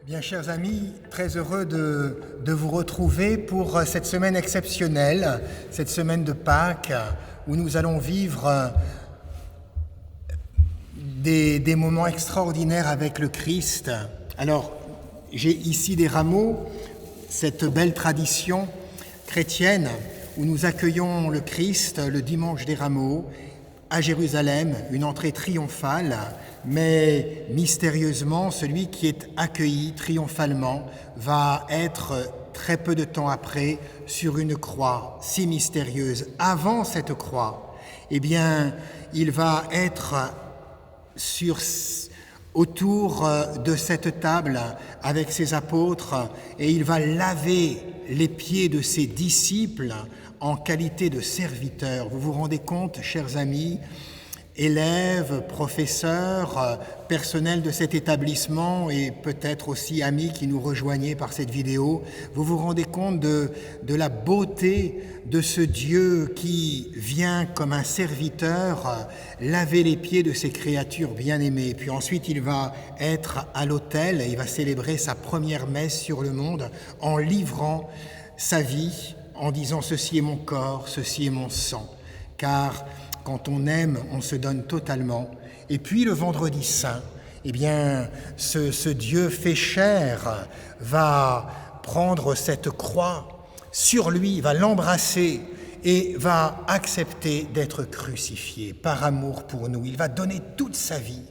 Bien, chers amis, très heureux de vous retrouver pour cette semaine exceptionnelle, cette semaine de Pâques, où nous allons vivre des moments extraordinaires avec le Christ. Alors, j'ai ici des rameaux, cette belle tradition chrétienne où nous accueillons le Christ le dimanche des rameaux à Jérusalem, une entrée triomphale, mais mystérieusement, celui qui est accueilli triomphalement va être très peu de temps après sur une croix si mystérieuse. Avant cette croix, eh bien, il va être autour de cette table avec ses apôtres et il va laver les pieds de ses disciples en qualité de serviteur. Vous vous rendez compte, chers amis, élèves, professeurs, personnel de cet établissement et peut-être aussi amis qui nous rejoignez par cette vidéo, vous vous rendez compte de la beauté de ce Dieu qui vient comme un serviteur laver les pieds de ses créatures bien-aimées. Puis ensuite, il va être à l'autel et il va célébrer sa première messe sur le monde en livrant sa vie, en disant « Ceci est mon corps, ceci est mon sang ». Car quand on aime, on se donne totalement. Et puis le vendredi saint, eh bien, ce Dieu fait chair va prendre cette croix sur lui, va l'embrasser et va accepter d'être crucifié par amour pour nous. Il va donner toute sa vie.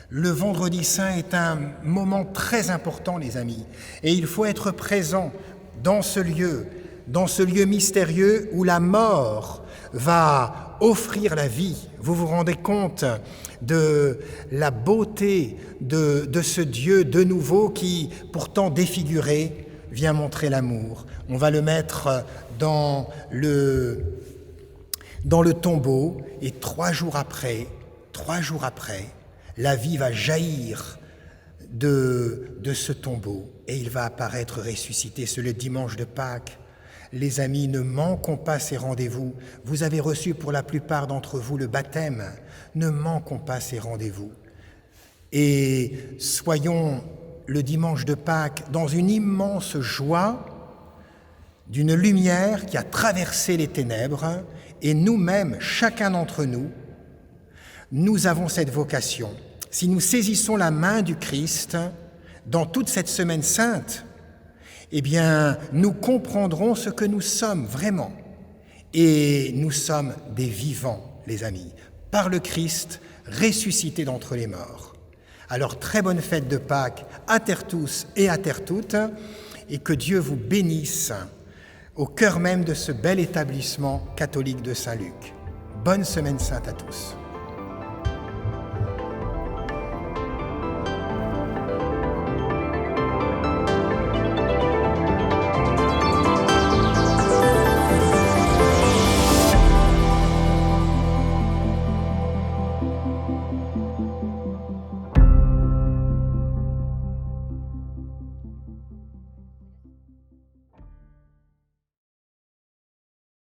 Le vendredi saint est un moment très important, les amis, et il faut être présent dans ce lieu mystérieux où la mort va offrir la vie. Vous vous rendez compte de la beauté de ce Dieu de nouveau qui, pourtant défiguré, vient montrer l'amour. On va le mettre dans le tombeau et 3 jours après, la vie va jaillir de ce tombeau et il va apparaître ressuscité. C'est le dimanche de Pâques. Les amis, ne manquons pas ces rendez-vous. Vous avez reçu pour la plupart d'entre vous le baptême. Ne manquons pas ces rendez-vous. Et soyons le dimanche de Pâques dans une immense joie d'une lumière qui a traversé les ténèbres et nous-mêmes, chacun d'entre nous, nous avons cette vocation. Si nous saisissons la main du Christ dans toute cette semaine sainte, eh bien, nous comprendrons ce que nous sommes vraiment. Et nous sommes des vivants, les amis, par le Christ ressuscité d'entre les morts. Alors, très bonne fête de Pâques à terre tous et à terre toutes, et que Dieu vous bénisse au cœur même de ce bel établissement catholique de Saint-Luc. Bonne semaine sainte à tous.